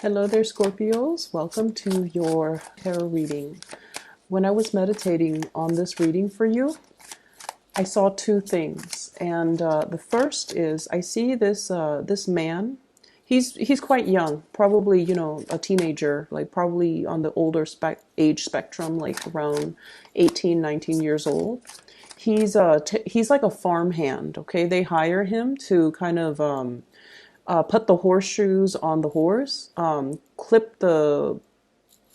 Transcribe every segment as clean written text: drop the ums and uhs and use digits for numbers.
Hello there, Scorpios. Welcome to your tarot reading. When I was meditating on this reading for you, I saw two things, and the first is I see this man. He's quite young, probably a teenager, like probably on the older age spectrum, like around 18, 19 years old. He's like a farmhand. Okay, they hire him to kind of put the horseshoes on the horse, clip the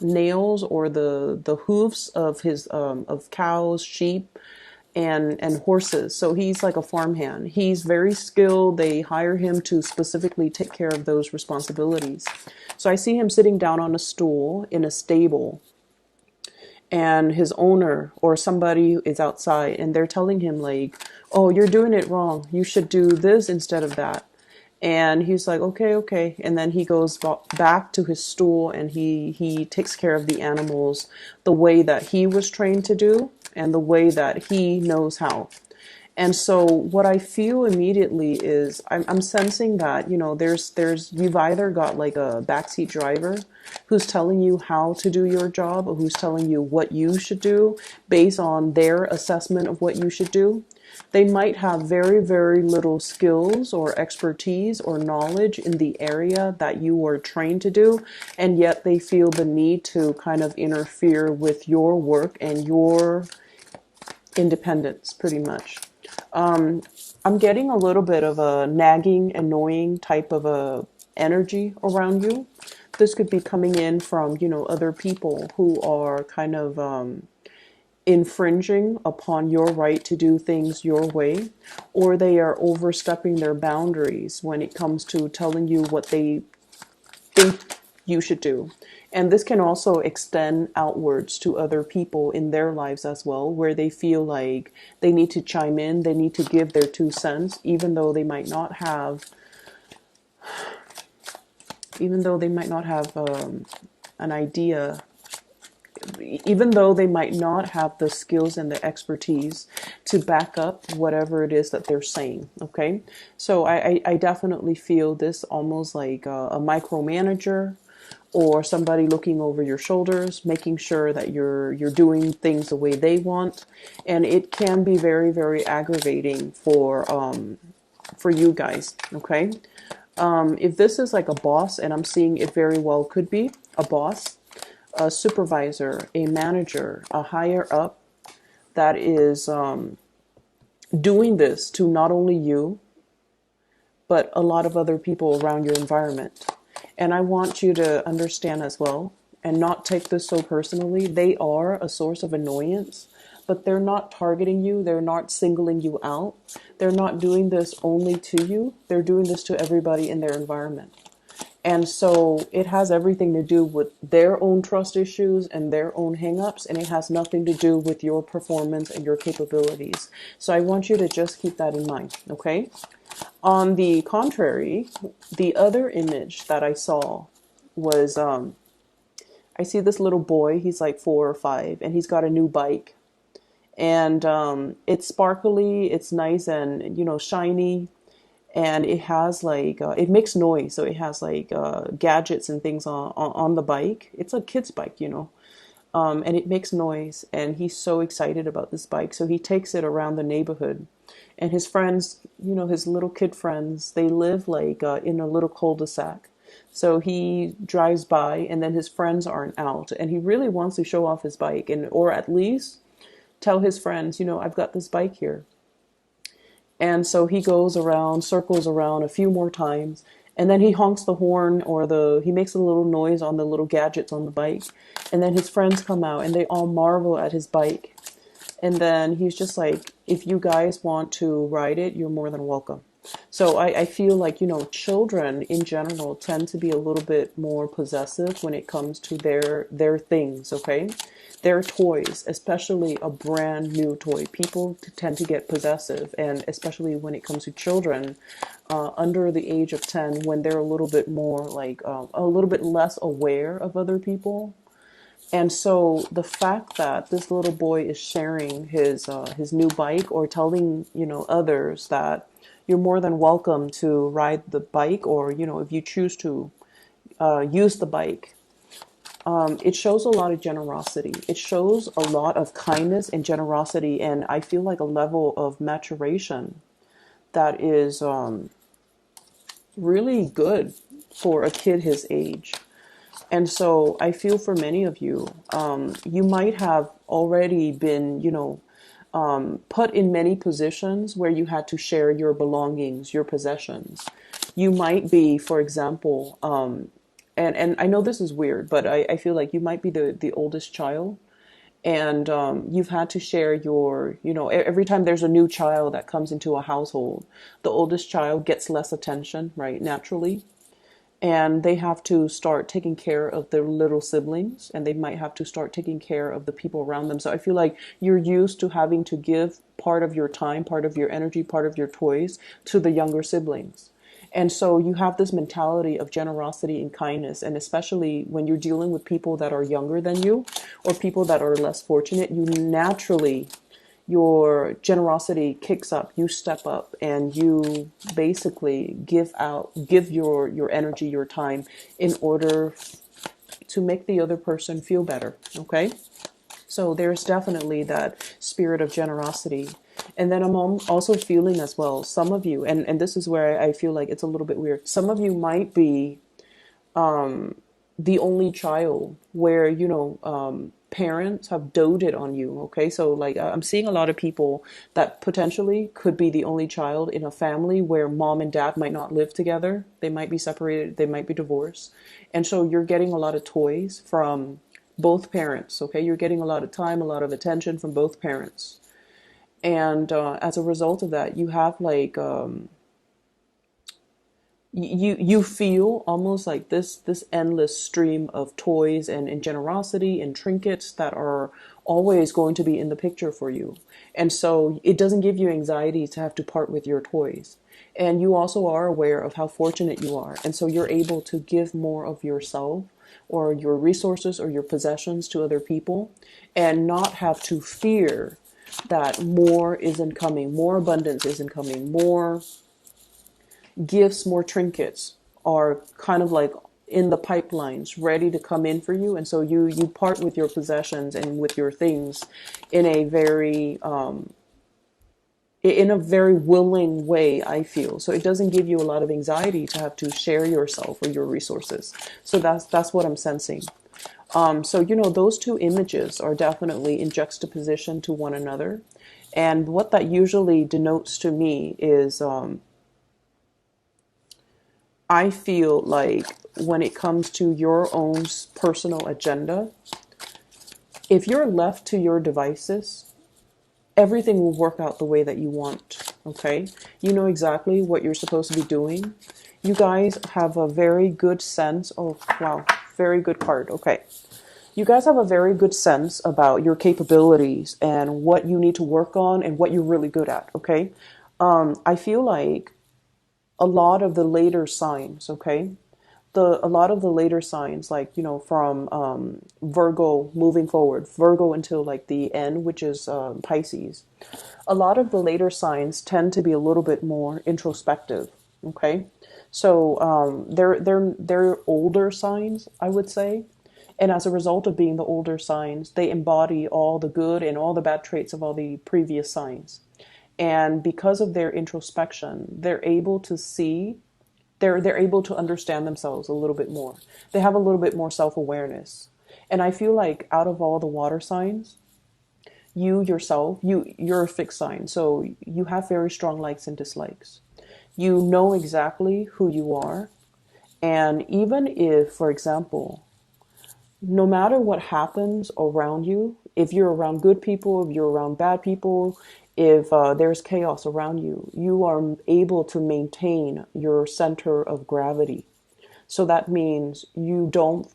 nails or the hooves of his of cows, sheep, and horses. So he's like a farmhand. He's very skilled. They hire him to specifically take care of those responsibilities. So I see him sitting down on a stool in a stable, and his owner or somebody is outside, and they're telling him like, "Oh, you're doing it wrong. You should do this instead of that." And he's like, okay, okay. And then he goes back to his stool, and he takes care of the animals the way that he was trained to do and the way that he knows how. And so what I feel immediately is I'm sensing that, you've either got like a backseat driver who's telling you how to do your job, or who's telling you what you should do based on their assessment of what you should do. They might have very, very little skills or expertise or knowledge in the area that you were trained to do, and yet they feel the need to kind of interfere with your work and your independence, pretty much. I'm getting a little bit of a nagging, annoying type of a energy around you. This could be coming in from, other people who are kind of infringing upon your right to do things your way, or they are overstepping their boundaries when it comes to telling you what they think you should do. And this can also extend outwards to other people in their lives as well, where they feel like they need to chime in, they need to give their 2 cents, even though they might not have an idea, even though they might not have the skills and the expertise to back up whatever it is that they're saying. Okay, so I definitely feel this almost like a micromanager, or somebody looking over your shoulders, making sure that you're doing things the way they want. And it can be very, very aggravating for you guys. Okay, if this is like a boss, and I'm seeing it very well could be a boss, a supervisor, a manager, a higher up that is doing this to not only you, but a lot of other people around your environment. And I want you to understand as well, and not take this so personally. They are a source of annoyance, but they're not targeting you. They're not singling you out. They're not doing this only to you. They're doing this to everybody in their environment. And so it has everything to do with their own trust issues and their own hangups, and it has nothing to do with your performance and your capabilities. So I want you to just keep that in mind, okay? On the contrary, the other image that I saw was I see this little boy. He's like 4 or 5, and he's got a new bike. And it's sparkly, it's nice and, shiny. And it has like, it makes noise. So it has like gadgets and things on the bike. It's a kid's bike, and it makes noise. And he's so excited about this bike. So he takes it around the neighborhood. And his friends, his little kid friends, they live like in a little cul-de-sac. So he drives by, and then his friends aren't out. And he really wants to show off his bike, or at least tell his friends, I've got this bike here. And so he goes around, circles around a few more times, and then he honks the horn, or he makes a little noise on the little gadgets on the bike. And then his friends come out, and they all marvel at his bike. And then he's just like, if you guys want to ride it, you're more than welcome. So I feel like, children in general tend to be a little bit more possessive when it comes to their things, okay? Their toys, especially a brand new toy. People tend to get possessive, and especially when it comes to children under the age of 10, when they're a little bit more like, a little bit less aware of other people. And so the fact that this little boy is sharing his new bike, or telling, others that you're more than welcome to ride the bike, or, if you choose to use the bike. It shows a lot of generosity. It shows a lot of kindness and generosity, and I feel like a level of maturation that is really good for a kid his age. And so I feel for many of you, you might have already been, put in many positions where you had to share your belongings, your possessions. You might be, for example, and I know this is weird, but I feel like you might be the oldest child. And you've had to share your, every time there's a new child that comes into a household, the oldest child gets less attention, right, naturally. And they have to start taking care of their little siblings, and they might have to start taking care of the people around them. So I feel like you're used to having to give part of your time, part of your energy, part of your toys to the younger siblings. And so you have this mentality of generosity and kindness. And especially when you're dealing with people that are younger than you or people that are less fortunate, you naturally, your generosity kicks up. You step up and you basically give your energy, your time in order to make the other person feel better. Okay. So there's definitely that spirit of generosity. And then I'm also feeling as well, some of you, and this is where I feel like it's a little bit weird. Some of you might be the only child where, parents have doted on you. Okay. So like I'm seeing a lot of people that potentially could be the only child in a family where mom and dad might not live together. They might be separated. They might be divorced. And so you're getting a lot of toys from both parents. Okay. You're getting a lot of time, a lot of attention from both parents. And as a result of that, you have like you feel almost like this endless stream of toys and generosity and trinkets that are always going to be in the picture for you. And so it doesn't give you anxiety to have to part with your toys. And you also are aware of how fortunate you are. And so you're able to give more of yourself or your resources or your possessions to other people and not have to fear that more isn't coming, more abundance isn't coming, more gifts, more trinkets are kind of like in the pipelines ready to come in for you. And so you part with your possessions and with your things in a very willing way, I feel. So it doesn't give you a lot of anxiety to have to share yourself or your resources. So that's what I'm sensing. So those two images are definitely in juxtaposition to one another. And what that usually denotes to me is I feel like when it comes to your own personal agenda, if you're left to your devices, everything will work out the way that you want. Okay? You know exactly what you're supposed to be doing. You guys have a very good sense. Oh, wow. Very good card. Okay. You guys have a very good sense about your capabilities and what you need to work on and what you're really good at. Okay. I feel like a lot of the later signs, okay, a lot of the later signs, like, from Virgo moving forward, Virgo until like the end, which is Pisces, a lot of the later signs tend to be a little bit more introspective, okay? So they're older signs, I would say. And as a result of being the older signs, they embody all the good and all the bad traits of all the previous signs. And because of their introspection, they're able to see, they're able to understand themselves a little bit more. They have a little bit more self-awareness. And I feel like out of all the water signs, you yourself, you're a fixed sign. So you have very strong likes and dislikes. You know exactly who you are. And even if, for example, no matter what happens around you, if you're around good people, if you're around bad people, if there's chaos around you, you are able to maintain your center of gravity. So that means you don't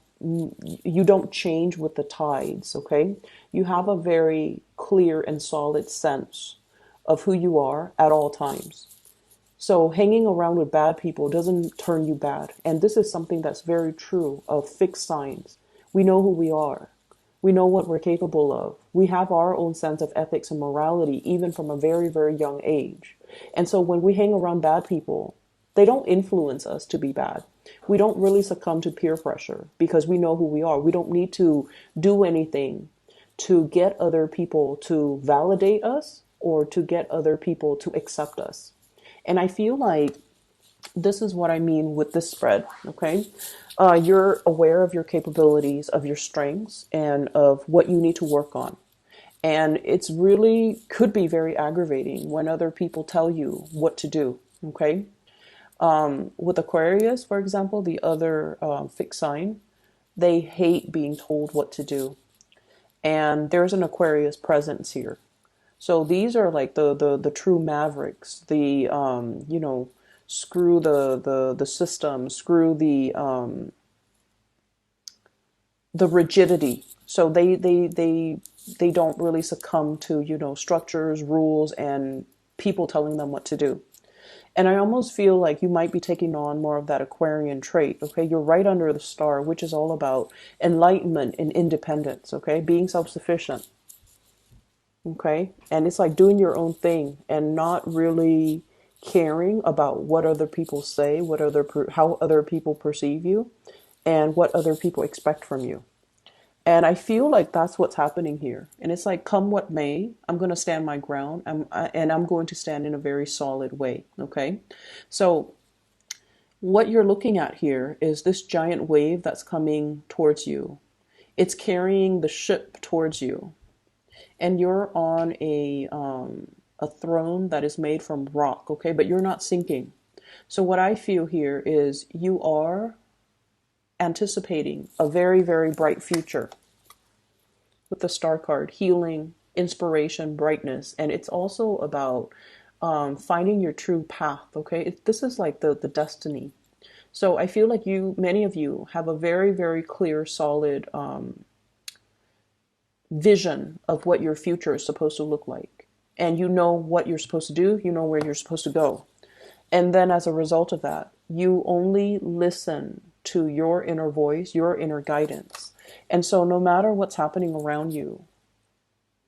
change with the tides, okay? You have a very clear and solid sense of who you are at all times. So hanging around with bad people doesn't turn you bad. And this is something that's very true of fixed signs. We know who we are. We know what we're capable of. We have our own sense of ethics and morality, even from a very, very young age. And so when we hang around bad people, they don't influence us to be bad. We don't really succumb to peer pressure because we know who we are. We don't need to do anything to get other people to validate us or to get other people to accept us. And I feel like this is what I mean with this spread, okay? You're aware of your capabilities, of your strengths, and of what you need to work on. And it's really could be very aggravating when other people tell you what to do, okay? With Aquarius, for example, the other fixed sign, they hate being told what to do. And there's an Aquarius presence here. So these are like the true mavericks, the screw the system, screw the rigidity. So they don't really succumb to, structures, rules, and people telling them what to do. And I almost feel like you might be taking on more of that Aquarian trait. Okay, you're right under the star, which is all about enlightenment and independence. Okay, being self-sufficient. Okay, and it's like doing your own thing and not really caring about what other people say, how other people perceive you, and what other people expect from you. And I feel like that's what's happening here. And it's like, come what may, I'm going to stand my ground, and I'm going to stand in a very solid way. Okay, so what you're looking at here is this giant wave that's coming towards you. It's carrying the ship towards you, and you're on a throne that is made from rock. Okay, but you're not sinking. So what I feel here is you are anticipating a very, very bright future with the star card, healing, inspiration, brightness. And it's also about finding your true path. Okay, this is like the destiny. So I feel like many of you have a very, very clear, solid vision of what your future is supposed to look like. And you know what you're supposed to do, you know where you're supposed to go. And then as a result of that, you only listen to your inner voice, your inner guidance. And so no matter what's happening around you,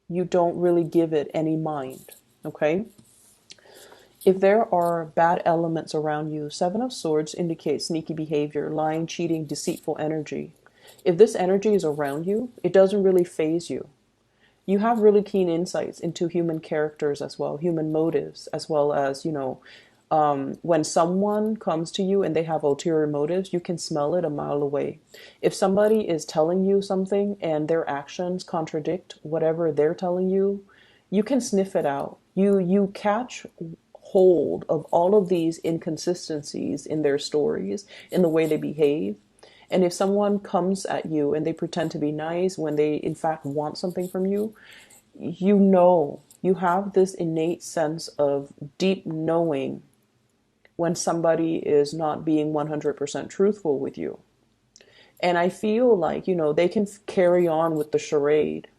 you don't really give it any mind, okay? If there are bad elements around you, Seven of Swords indicates sneaky behavior, lying, cheating, deceitful energy. If this energy is around you, it doesn't really faze you. You have really keen insights into human characters as well, human motives, as well as, when someone comes to you and they have ulterior motives, you can smell it a mile away. If somebody is telling you something and their actions contradict whatever they're telling you, you can sniff it out. You catch hold of all of these inconsistencies in their stories, in the way they behave. And if someone comes at you and they pretend to be nice when they in fact want something from you, you have this innate sense of deep knowing when somebody is not being 100% truthful with you. And I feel like, they can carry on with the charade,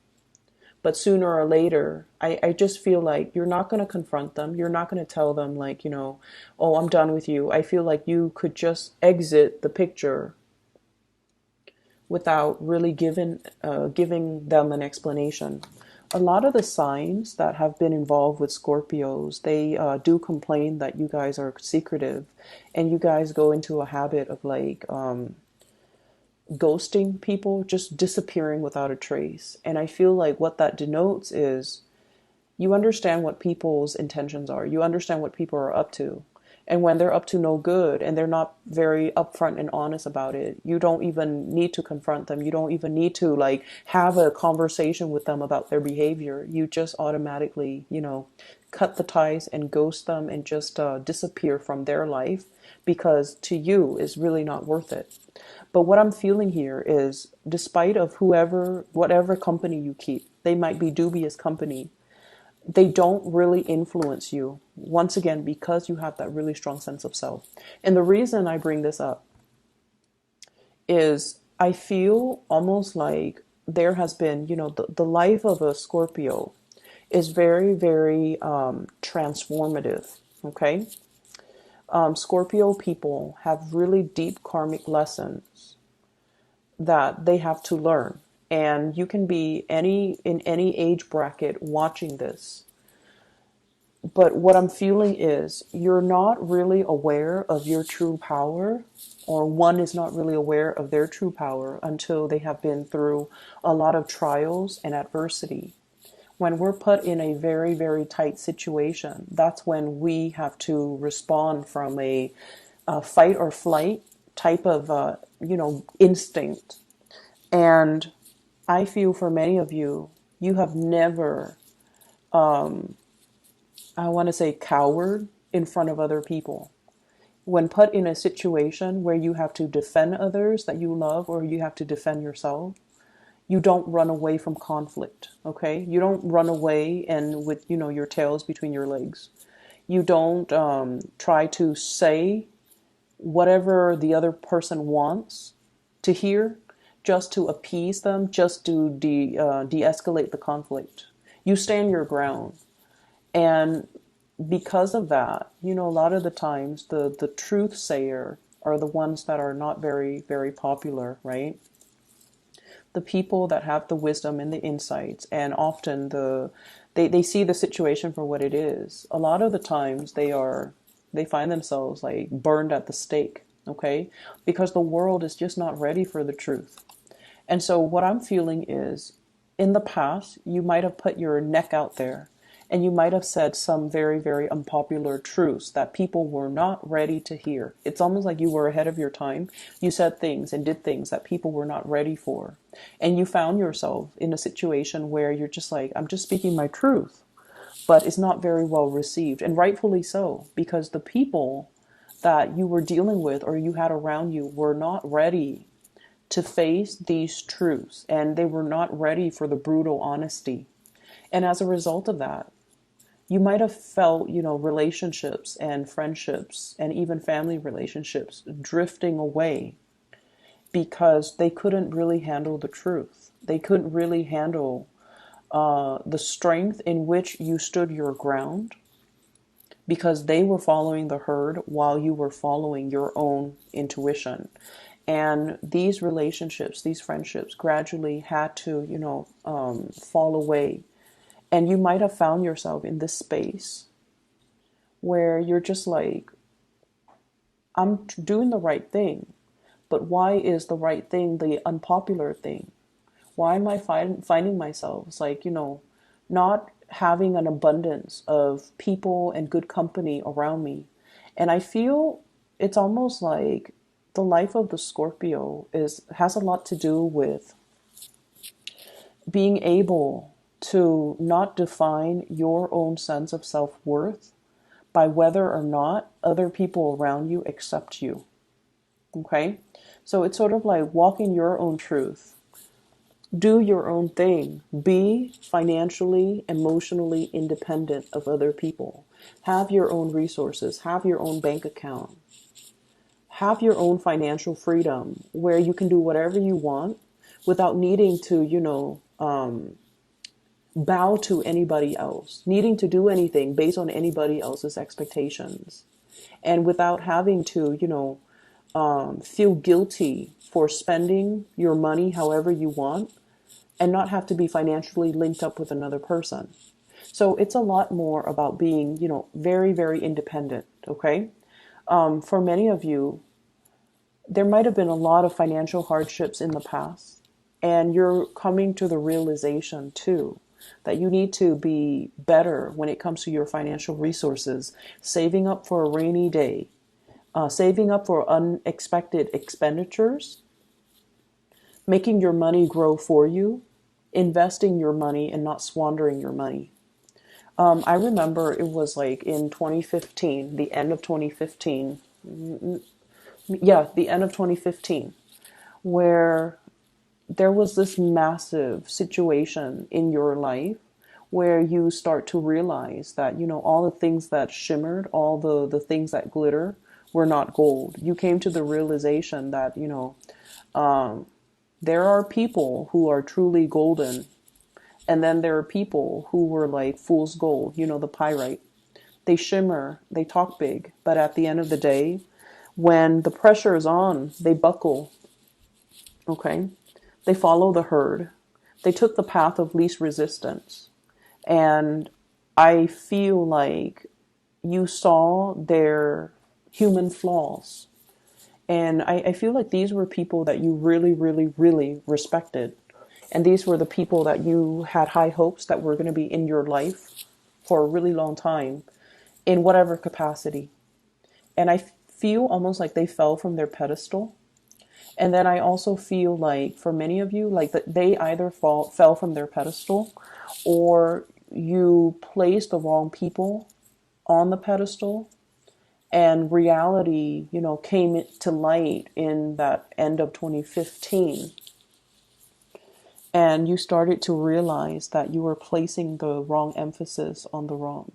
but sooner or later, I just feel like you're not going to confront them. You're not going to tell them like, oh, I'm done with you. I feel like you could just exit the picture without really giving them an explanation. A lot of the signs that have been involved with Scorpios, they do complain that you guys are secretive, and you guys go into a habit of like ghosting people, just disappearing without a trace. And I feel like what that denotes is you understand what people's intentions are. You understand what people are up to. And when they're up to no good and they're not very upfront and honest about it, you don't even need to confront them. You don't even need to like have a conversation with them about their behavior. You just automatically, cut the ties and ghost them and just disappear from their life, because to you is really not worth it. But what I'm feeling here is, despite of whatever company you keep, they might be dubious company, they don't really influence you, once again, because you have that really strong sense of self. And the reason I bring this up is I feel almost like there has been, the life of a Scorpio is very, very transformative, okay? Scorpio people have really deep karmic lessons that they have to learn. And you can be in any age bracket watching this. But what I'm feeling is you're not really aware of your true power, or one is not really aware of their true power until they have been through a lot of trials and adversity. When we're put in a very, very tight situation, that's when we have to respond from a fight or flight type of, instinct. And I feel for many of you, you have never, I want to say, cowered in front of other people. When put in a situation where you have to defend others that you love or you have to defend yourself, you don't run away from conflict, okay? You don't run away and with, your tails between your legs. You don't try to say whatever the other person wants to hear just to appease them, just to de-escalate the conflict. You stand your ground. And because of that, a lot of the times the truth sayer are the ones that are not very, very popular, right? The people that have the wisdom and the insights, and often they see the situation for what it is. A lot of the times they find themselves like burned at the stake, okay? Because the world is just not ready for the truth. And so what I'm feeling is, in the past, you might have put your neck out there and you might have said some very, very unpopular truths that people were not ready to hear. It's almost like you were ahead of your time. You said things and did things that people were not ready for. And you found yourself in a situation where you're just like, I'm just speaking my truth. But it's not very well received. And rightfully so, because the people that you were dealing with or you had around you were not ready to face these truths. And they were not ready for the brutal honesty. And as a result of that, you might have felt, relationships and friendships and even family relationships drifting away because they couldn't really handle the truth. They couldn't really handle the strength in which you stood your ground because they were following the herd while you were following your own intuition. And these relationships, these friendships gradually had to, fall away. And you might have found yourself in this space where you're just like, I'm doing the right thing, but why is the right thing the unpopular thing? Why am I finding myself? It's like, not having an abundance of people and good company around me. And I feel it's almost like the life of the Scorpio has a lot to do with being able to not define your own sense of self-worth by whether or not other people around you accept you. Okay? So it's sort of like walking your own truth. Do your own thing. Be financially, emotionally independent of other people. Have your own resources. Have your own bank account. Have your own financial freedom where you can do whatever you want without needing to, bow to anybody else, needing to do anything based on anybody else's expectations, and without having to, feel guilty for spending your money however you want and not have to be financially linked up with another person. So it's a lot more about being, very, very independent. Okay. For many of you, there might have been a lot of financial hardships in the past, and you're coming to the realization too that you need to be better when it comes to your financial resources, saving up for a rainy day, saving up for unexpected expenditures, making your money grow for you, investing your money and not squandering your money. I remember it was like in 2015, the end of 2015. Yeah, the end of 2015, where there was this massive situation in your life where you start to realize that, all the things that shimmered, all the things that glitter were not gold. You came to the realization that, there are people who are truly golden. And then there are people who were like fool's gold, the pyrite. They shimmer, they talk big, but at the end of the day, when the pressure is on, they buckle. Okay? They follow the herd. They took the path of least resistance. And I feel like you saw their human flaws. And I feel like these were people that you really, really, really respected. And these were the people that you had high hopes that were going to be in your life for a really long time, in whatever capacity. And I feel almost like they fell from their pedestal. And then I also feel like for many of you, like that they either fell from their pedestal, or you placed the wrong people on the pedestal, and reality, came to light in that end of 2015. And you started to realize that you were placing the wrong emphasis on the wrong,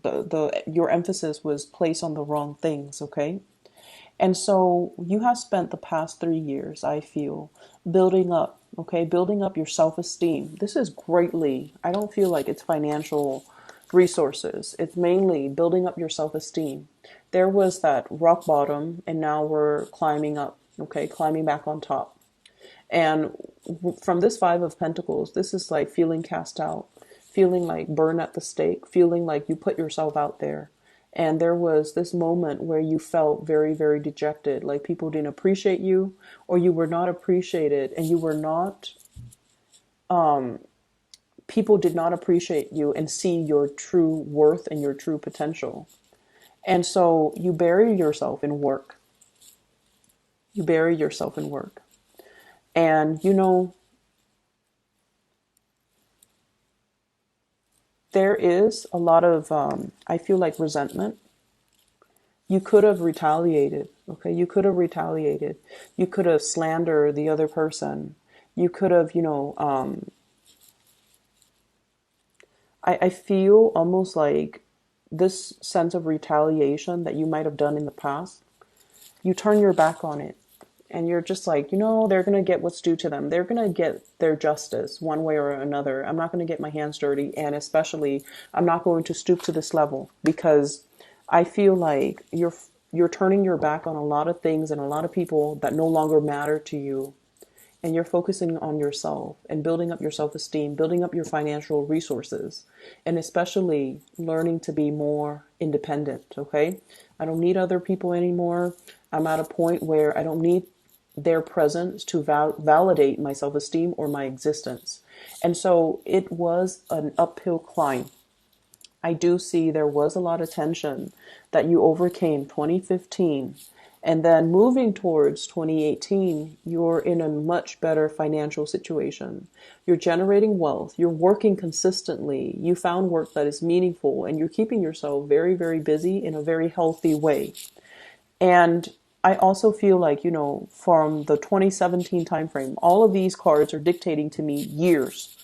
your emphasis was placed on the wrong things, okay? And so you have spent the past 3 years, I feel, building up, okay, building up your self-esteem. This is greatly, I don't feel like it's financial resources. It's mainly building up your self-esteem. There was that rock bottom, and now we're climbing up, okay, climbing back on top. And from this Five of Pentacles, this is like feeling cast out, feeling like burned at the stake, feeling like you put yourself out there. And there was this moment where you felt very, very dejected, like people didn't appreciate you, or you were not appreciated, and you were not, people did not appreciate you and see your true worth and your true potential. And so you bury yourself in work. You bury yourself in work. And, there is a lot of, I feel like, resentment. You could have retaliated, okay? You could have retaliated. You could have slandered the other person. You could have, I feel almost like this sense of retaliation that you might have done in the past, you turn your back on it. And you're just like, they're going to get what's due to them. They're going to get their justice one way or another. I'm not going to get my hands dirty. And especially, I'm not going to stoop to this level, because I feel like you're turning your back on a lot of things and a lot of people that no longer matter to you. And you're focusing on yourself and building up your self-esteem, building up your financial resources, and especially learning to be more independent, okay? I don't need other people anymore. I'm at a point where I don't need their presence to validate my self-esteem or my existence. And so it was an uphill climb. I do see there was a lot of tension that you overcame 2015. And then moving towards 2018, you're in a much better financial situation. You're generating wealth. You're working consistently. You found work that is meaningful, and you're keeping yourself very, very busy in a very healthy way. And I also feel like, from the 2017 timeframe, all of these cards are dictating to me years.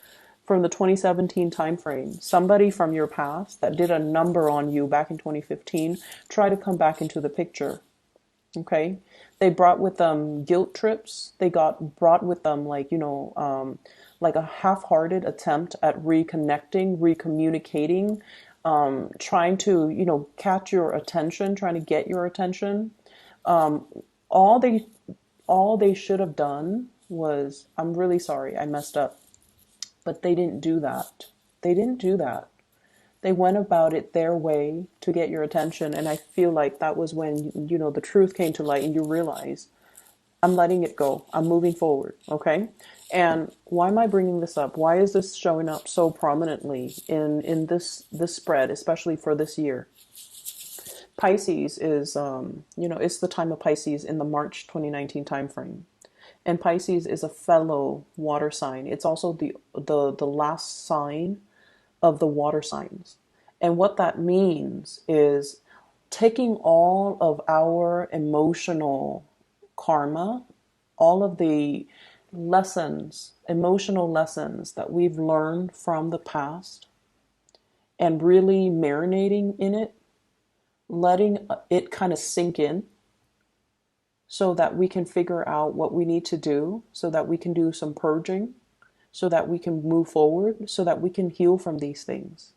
From the 2017 timeframe, somebody from your past that did a number on you back in 2015 try to come back into the picture. Okay, they brought with them guilt trips. They brought with them like a half-hearted attempt at reconnecting, recommunicating, trying to catch your attention, trying to get your attention. Um, all they should have done was, I'm really sorry, I messed up, but they didn't do that. They didn't do that. They went about it their way to get your attention. And I feel like that was when, the truth came to light and you realize, I'm letting it go. I'm moving forward. Okay. And why am I bringing this up? Why is this showing up so prominently in this spread, especially for this year? Pisces is, it's the time of Pisces in the March 2019 timeframe. And Pisces is a fellow water sign. It's also the last sign of the water signs. And what that means is taking all of our emotional karma, all of the lessons, emotional lessons that we've learned from the past, and really marinating in it, letting it kind of sink in, so that we can figure out what we need to do, so that we can do some purging, so that we can move forward, so that we can heal from these things.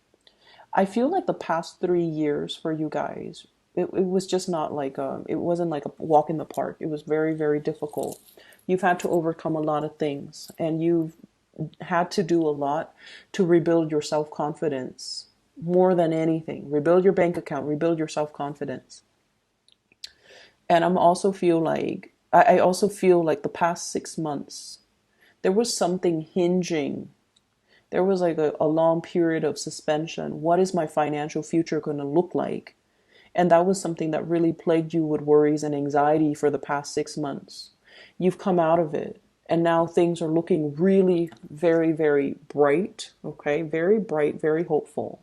I feel like the past 3 years for you guys, it was just not like it wasn't like a walk in the park. It was very, very difficult. You've had to overcome a lot of things, and you've had to do a lot to rebuild your self-confidence. more than anything. Rebuild your bank account, rebuild your self-confidence. And I also feel like the past 6 months, there was something hinging. There was like a long period of suspension. What is my financial future going to look like? And that was something that really plagued you with worries and anxiety for the past 6 months. You've come out of it. And now things are looking really very, very bright. Okay. Very bright, very hopeful.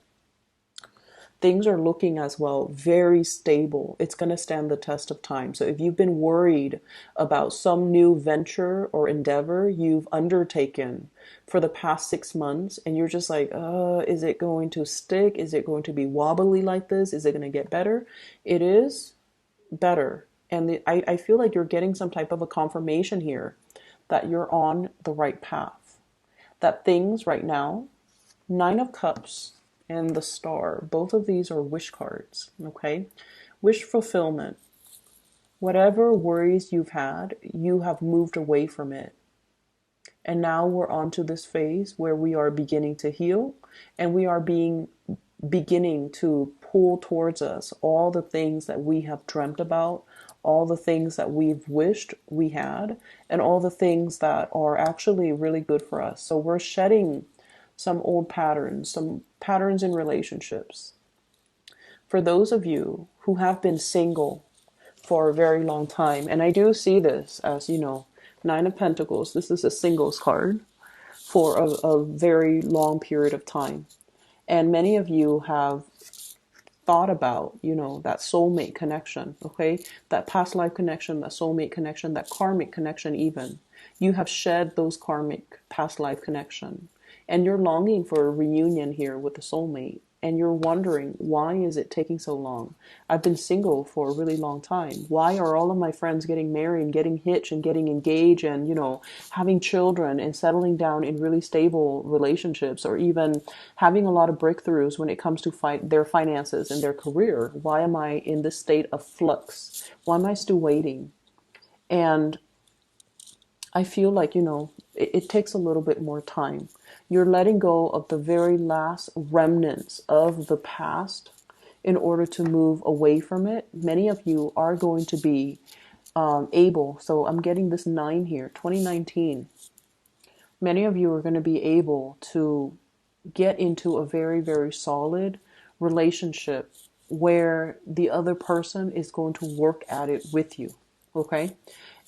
Things are looking as well very stable. It's going to stand the test of time. So if you've been worried about some new venture or endeavor you've undertaken for the past 6 months, and you're just like, is it going to stick? Is it going to be wobbly like this? Is it going to get better? It is better. And I feel like you're getting some type of a confirmation here that you're on the right path. That things right now, Nine of Cups and the Star, both of these are wish cards, okay? Wish fulfillment. Whatever worries you've had, you have moved away from it. And now we're on to this phase where we are beginning to heal, and we are beginning to pull towards us all the things that we have dreamt about, all the things that we've wished we had, and all the things that are actually really good for us. So we're shedding some old patterns, some patterns in relationships. For those of you who have been single for a very long time, and I do see this as, Nine of Pentacles, this is a singles card for a very long period of time. And many of you have thought about, that soulmate connection, okay? That past life connection, that soulmate connection, that karmic connection even. You have shed those karmic past life connection. And you're longing for a reunion here with the soulmate. And you're wondering, why is it taking so long? I've been single for a really long time. Why are all of my friends getting married and getting hitched and getting engaged and, having children and settling down in really stable relationships, or even having a lot of breakthroughs when it comes to their finances and their career? Why am I in this state of flux? Why am I still waiting? And I feel like, it takes a little bit more time. You're letting go of the very last remnants of the past in order to move away from it. Many of you are going to be able, so I'm getting this 9 here, 2019. Many of you are going to be able to get into a very, very solid relationship where the other person is going to work at it with you. Okay?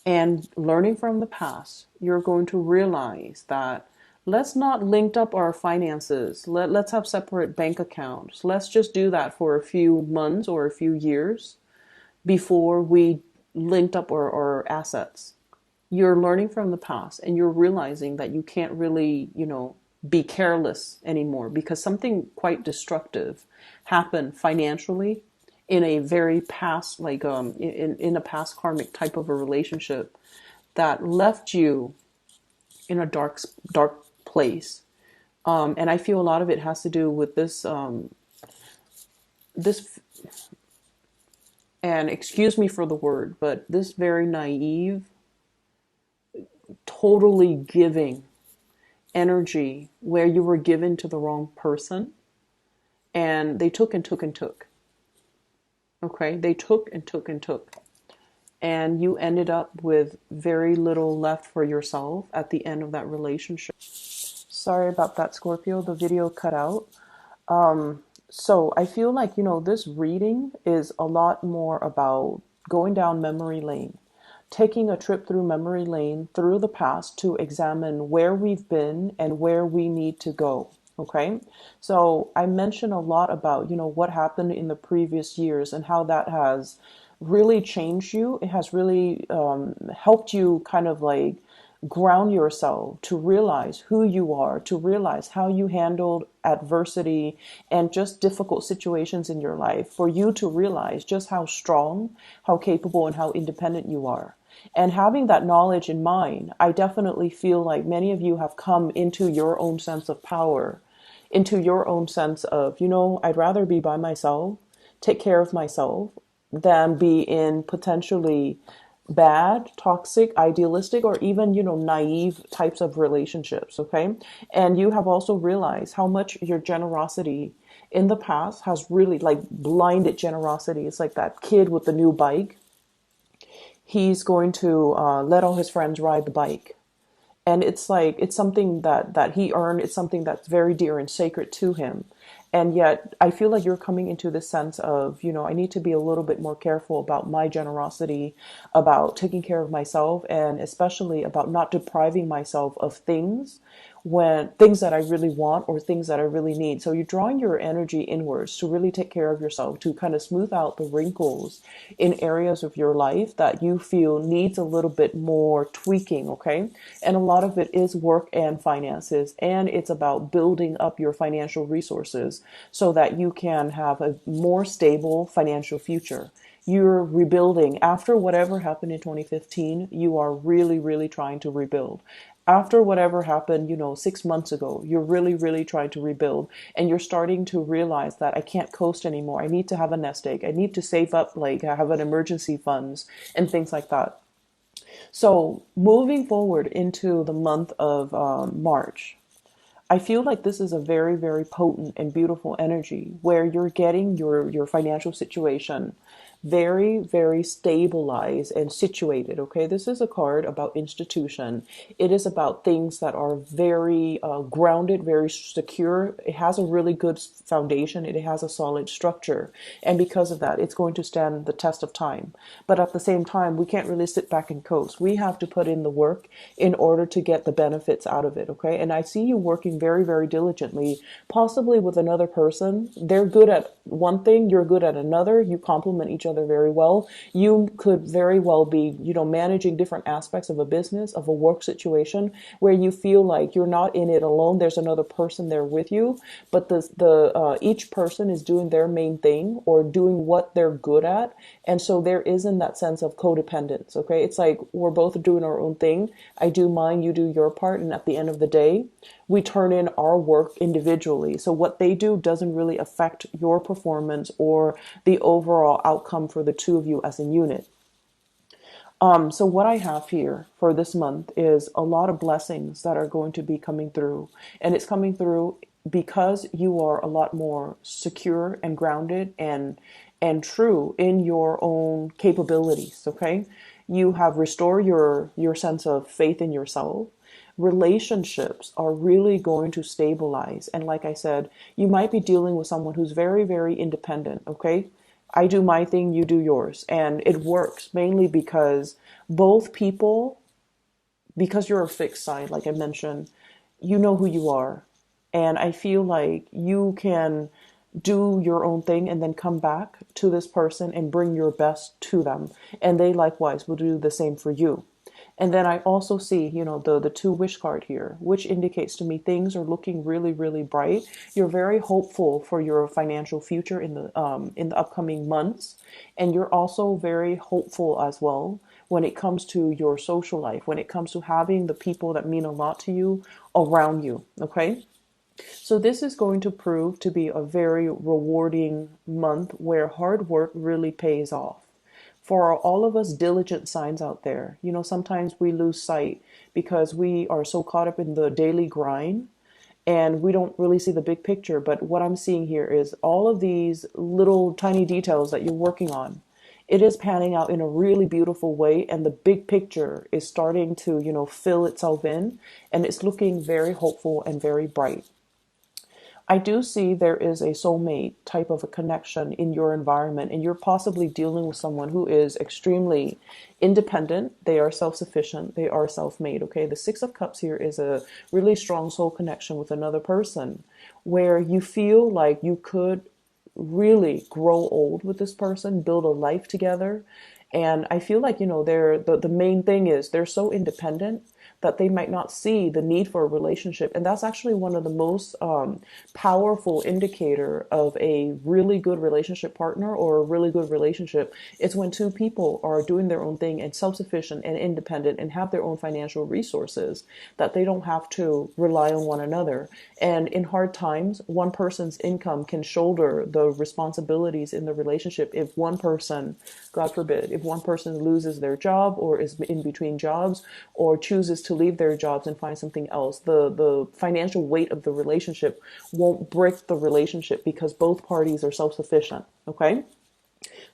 And learning from the past, you're going to realize that let's not link up our finances. Let's have separate bank accounts. Let's just do that for a few months or a few years before we linked up our assets. You're learning from the past, and you're realizing that you can't really, be careless anymore, because something quite destructive happened financially in a very past, in a past karmic type of a relationship that left you in a dark place. And I feel a lot of it has to do with this, and excuse me for the word, but this very naive, totally giving energy where you were given to the wrong person, and they took and took and took. Okay, they took and took and took. And you ended up with very little left for yourself at the end of that relationship. Sorry about that, Scorpio. The video cut out. So I feel like, this reading is a lot more about going down memory lane, taking a trip through memory lane, through the past, to examine where we've been and where we need to go. Okay, so I mentioned a lot about, what happened in the previous years and how that has really changed you. It has really helped you kind of like ground yourself to realize who you are, to realize how you handled adversity and just difficult situations in your life, for you to realize just how strong, how capable, and how independent you are. And having that knowledge in mind, I definitely feel like many of you have come into your own sense of power, into your own sense of, I'd rather be by myself, take care of myself, than be in potentially bad, toxic, idealistic, or even, naive types of relationships. Okay. And you have also realized how much your generosity in the past has really like blinded generosity. It's like that kid with the new bike. He's going to let all his friends ride the bike, and it's like it's something that he earned. It's something that's very dear and sacred to him. And yet I feel like you're coming into this sense of, I need to be a little bit more careful about my generosity, about taking care of myself, and especially about not depriving myself of things, when things that I really want or things that I really need. So you're drawing your energy inwards to really take care of yourself, to kind of smooth out the wrinkles in areas of your life that you feel needs a little bit more tweaking. Okay. And a lot of it is work and finances, and it's about building up your financial resources so that you can have a more stable financial future. You're rebuilding after whatever happened in 2015. You are really, really trying to rebuild. After whatever happened, 6 months ago, you're really, really trying to rebuild, and you're starting to realize that I can't coast anymore. I need to have a nest egg. I need to save up, like I have an emergency funds and things like that. So moving forward into the month of March, I feel like this is a very, very potent and beautiful energy where you're getting your financial situation very, very stabilized and situated. Okay, this is a card about institution. It is about things that are very grounded, very secure. It has a really good foundation. It has a solid structure, and because of that, it's going to stand the test of time. But at the same time, we can't really sit back and coast. We have to put in the work in order to get the benefits out of it. Okay, and I see you working very, very diligently, possibly with another person. They're good at one thing, you're good at another. You complement each other very well. You could very well be, managing different aspects of a business, of a work situation, where you feel like you're not in it alone. There's another person there with you, but the each person is doing their main thing or doing what they're good at, and so there isn't that sense of codependence. Okay, it's like we're both doing our own thing. I do mine, you do your part, and at the end of the day, we turn in our work individually. So what they do doesn't really affect your performance or the overall outcome for the two of you as a unit. So what I have here for this month is a lot of blessings that are going to be coming through, and it's coming through because you are a lot more secure and grounded and true in your own capabilities. Okay, you have restored your sense of faith in yourself. Relationships are really going to stabilize, and like I said, you might be dealing with someone who's very, very independent. Okay, I do my thing, you do yours. And it works mainly because both people, because you're a fixed sign, like I mentioned, you know who you are. And I feel like you can do your own thing and then come back to this person and bring your best to them. And they likewise will do the same for you. And then I also see, the two wish card here, which indicates to me things are looking really, really bright. You're very hopeful for your financial future in the upcoming months, and you're also very hopeful as well when it comes to your social life, when it comes to having the people that mean a lot to you around you. Okay. So this is going to prove to be a very rewarding month where hard work really pays off. For all of us diligent signs out there, sometimes we lose sight because we are so caught up in the daily grind and we don't really see the big picture. But what I'm seeing here is all of these little tiny details that you're working on. It is panning out in a really beautiful way, and the big picture is starting to, fill itself in, and it's looking very hopeful and very bright. I do see there is a soulmate type of a connection in your environment, and you're possibly dealing with someone who is extremely independent. They are self-sufficient. They are self-made. Okay. The Six of Cups here is a really strong soul connection with another person where you feel like you could really grow old with this person, build a life together. And I feel like, the main thing is they're so independent, that they might not see the need for a relationship. And that's actually one of the most powerful indicator of a really good relationship partner or a really good relationship. It's when two people are doing their own thing and self-sufficient and independent and have their own financial resources, that they don't have to rely on one another. And in hard times, one person's income can shoulder the responsibilities in the relationship. If one person, God forbid, if one person loses their job or is in between jobs or chooses to leave their jobs and find something else, the financial weight of the relationship won't break the relationship because both parties are self-sufficient. Okay?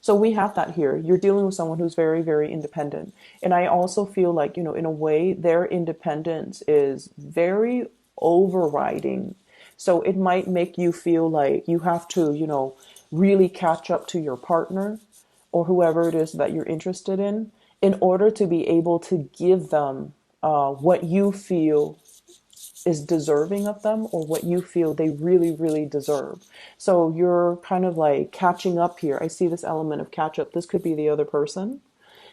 So we have that here. You're dealing with someone who's very, very independent. And I also feel like, in a way, their independence is very overriding. So it might make you feel like you have to, really catch up to your partner or whoever it is that you're interested in order to be able to give them what you feel is deserving of them or what you feel they really, really deserve. So you're kind of like catching up here. I see this element of catch up. This could be the other person.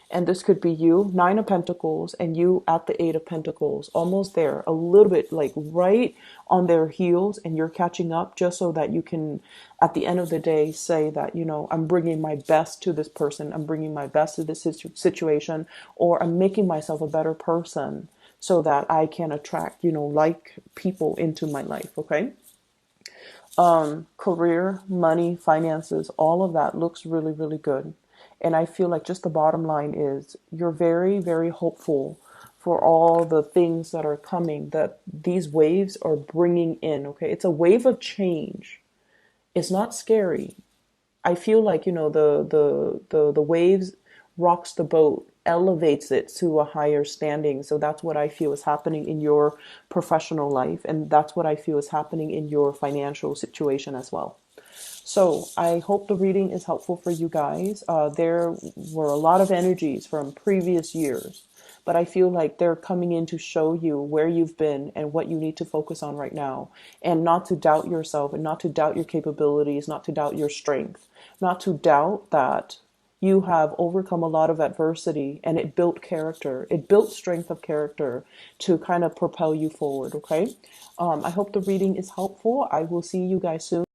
And this could be you, Nine of Pentacles, and you at the Eight of Pentacles, almost there, a little bit like right on their heels, and you're catching up just so that you can, at the end of the day, say that, I'm bringing my best to this person, I'm bringing my best to this situation, or I'm making myself a better person so that I can attract, like people into my life, okay? Career, money, finances, all of that looks really, really good. And I feel like just the bottom line is you're very, very hopeful for all the things that are coming, that these waves are bringing in, okay? It's a wave of change. It's not scary. I feel like, the waves rocks the boat, elevates it to a higher standing. So that's what I feel is happening in your professional life. And that's what I feel is happening in your financial situation as well. So I hope the reading is helpful for you guys. There were a lot of energies from previous years, but I feel like they're coming in to show you where you've been and what you need to focus on right now, and not to doubt yourself and not to doubt your capabilities, not to doubt your strength, not to doubt that you have overcome a lot of adversity and it built character. It built strength of character to kind of propel you forward. Okay. I hope the reading is helpful. I will see you guys soon.